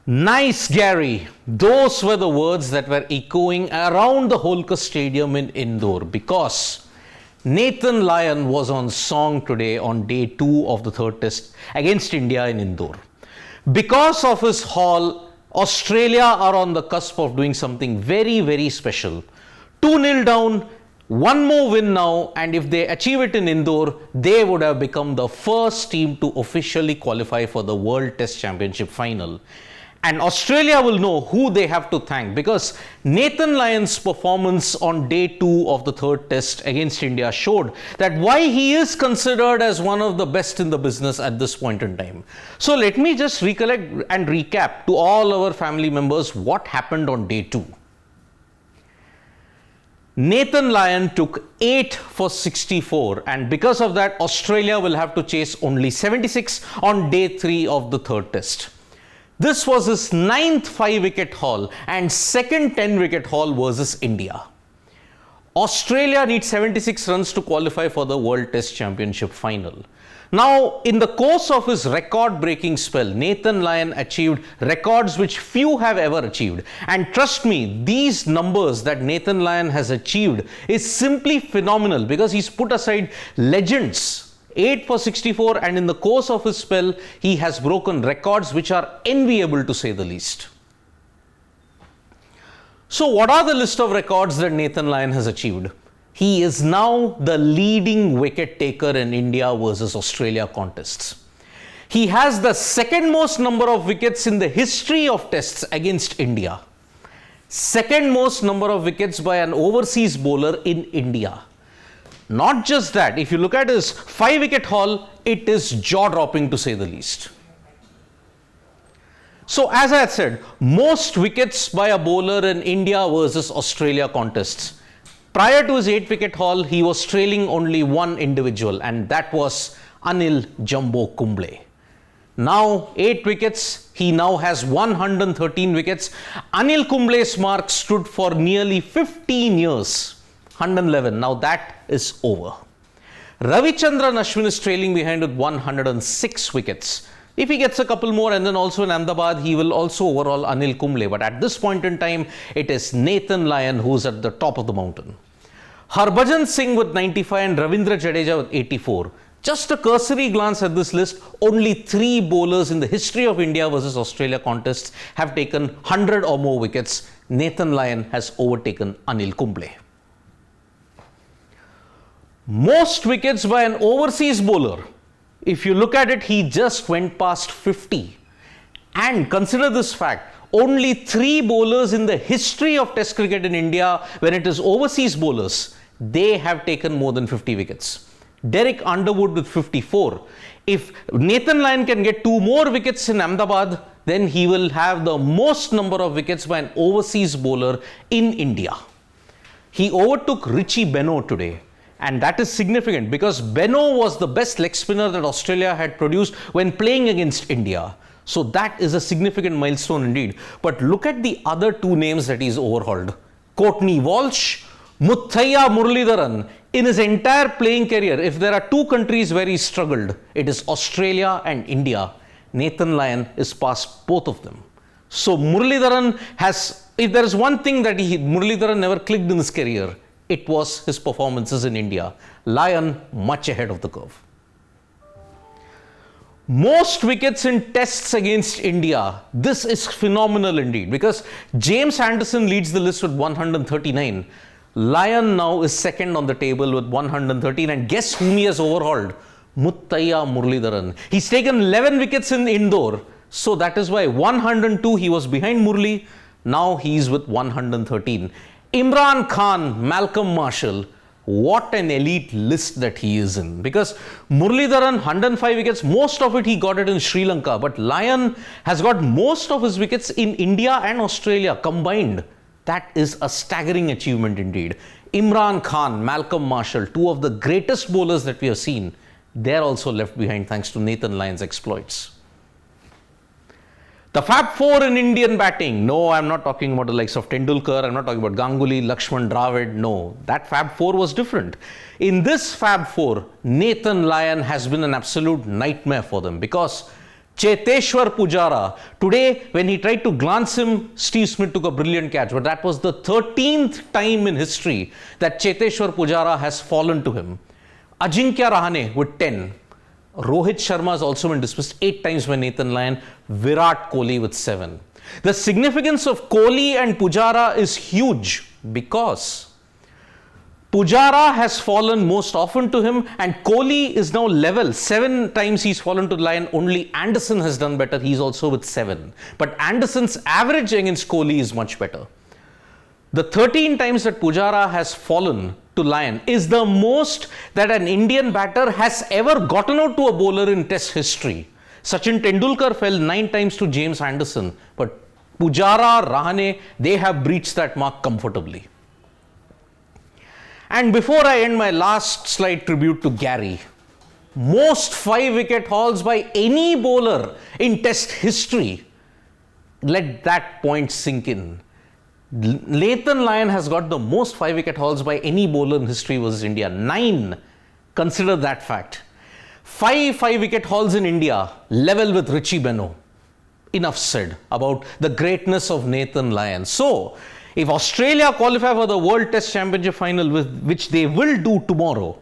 Nice, Gary. Those were the words that were echoing around the Holkar Stadium in Indore because Nathan Lyon was on song today on day 2 of the third test against India in Indore. Because of his haul, Australia are on the cusp of doing something very, very special. 2-0 down, one more win now, and if they achieve it in Indore, they would have become the first team to officially qualify for the World Test Championship final. And Australia will know who they have to thank because Nathan Lyon's performance on day 2 of the third test against India showed that why he is considered as one of the best in the business at this point in time. So let me just recollect and recap to all our family members what happened on day 2. Nathan Lyon took 8 for 64 and because of that Australia will have to chase only 76 on day 3 of the third test. This was his 9th 5-wicket haul and second 10-wicket haul versus India. Australia needs 76 runs to qualify for the World Test Championship final. Now, in the course of his record-breaking spell, Nathan Lyon achieved records which few have ever achieved. And trust me, these numbers that Nathan Lyon has achieved is simply phenomenal because he's put aside legends. 8 for 64 and in the course of his spell, he has broken records which are enviable to say the least. So what are the list of records that Nathan Lyon has achieved? He is now the leading wicket taker in India versus Australia contests. He has the second most number of wickets in the history of tests against India. Second most number of wickets by an overseas bowler in India. Not just that, if you look at his 5-wicket haul, it is jaw-dropping to say the least. So as I had said, most wickets by a bowler in India versus Australia contests. Prior to his 8-wicket haul, he was trailing only one individual and that was Anil Jumbo Kumble. Now 8 wickets, he now has 113 wickets. Anil Kumble's mark stood for nearly 15 years. 111. Now that is over. Ravichandran Ashwin is trailing behind with 106 wickets. If he gets a couple more and then also in Ahmedabad, he will also overall Anil Kumble. But at this point in time, it is Nathan Lyon who's at the top of the mountain. Harbhajan Singh with 95 and Ravindra Jadeja with 84. Just a cursory glance at this list, only 3 bowlers in the history of India versus Australia contests have taken 100 or more wickets. Nathan Lyon has overtaken Anil Kumble. Most wickets by an overseas bowler. If you look at it, he just went past 50. And consider this fact, only 3 bowlers in the history of Test cricket in India, when it is overseas bowlers, they have taken more than 50 wickets. Derek Underwood with 54. If Nathan Lyon can get 2 more wickets in Ahmedabad, then he will have the most number of wickets by an overseas bowler in India. He overtook Richie Benaud today. And that is significant because Benaud was the best leg spinner that Australia had produced when playing against India. So that is a significant milestone indeed. But look at the other 2 names that he's overhauled. Courtney Walsh, Muthaiya Muralidharan. In his entire playing career, if there are 2 countries where he struggled, it is Australia and India. Nathan Lyon is past both of them. So Muralidharan has, if there is one thing that Muralidharan never clicked in his career, it was his performances in India. Lyon much ahead of the curve. Most wickets in tests against India. This is phenomenal indeed because James Anderson leads the list with 139. Lyon now is second on the table with 113 and guess whom he has overhauled? Muthaiya Muralidharan. He's taken 11 wickets in Indore. So that is why 102 he was behind Murli. Now he's with 113. Imran Khan, Malcolm Marshall, what an elite list that he is in. Because Muralidharan, 105 wickets, most of it he got it in Sri Lanka. But Lyon has got most of his wickets in India and Australia combined. That is a staggering achievement indeed. Imran Khan, Malcolm Marshall, 2 of the greatest bowlers that we have seen, they're also left behind thanks to Nathan Lyon's exploits. The Fab 4 in Indian batting. No, I'm not talking about the likes of Tendulkar. I'm not talking about Ganguly, Lakshman, Dravid. No, that Fab 4 was different. In this Fab 4, Nathan Lyon has been an absolute nightmare for them because Cheteshwar Pujara. Today, when he tried to glance him, Steve Smith took a brilliant catch. But that was the 13th time in history that Cheteshwar Pujara has fallen to him. Ajinkya Rahane with 10. Rohit Sharma has also been dismissed 8 times by Nathan Lyon. Virat Kohli with 7. The significance of Kohli and Pujara is huge because Pujara has fallen most often to him and Kohli is now level. 7 times he's fallen to Lyon. Only Anderson has done better. He's also with 7. But Anderson's average against Kohli is much better. The 13 times that Pujara has fallen to Lyon is the most that an Indian batter has ever gotten out to a bowler in Test history. Sachin Tendulkar fell 9 times to James Anderson. But Pujara, Rahane, they have breached that mark comfortably. And before I end my last slide tribute to Gary, most 5-wicket hauls by any bowler in Test history. Let that point sink in. Nathan Lyon has got the most 5-wicket hauls by any bowler in history versus India. 9. Consider that fact. 5 5-wicket hauls in India, level with Richie Benaud. Enough said about the greatness of Nathan Lyon. So, if Australia qualify for the World Test Championship final, which they will do tomorrow,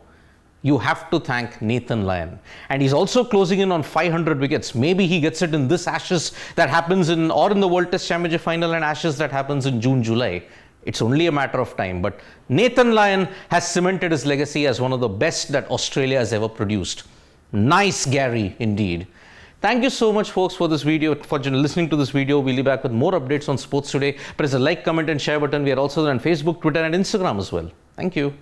you have to thank Nathan Lyon. And he's also closing in on 500 wickets. Maybe he gets it in this Ashes that happens in the World Test Championship final and Ashes that happens in June, July. It's only a matter of time. But Nathan Lyon has cemented his legacy as one of the best that Australia has ever produced. Nice Gary, indeed. Thank you so much, folks, for this video, for listening to this video. We'll be back with more updates on sports today. Press the like, comment and share button. We are also on Facebook, Twitter and Instagram as well. Thank you.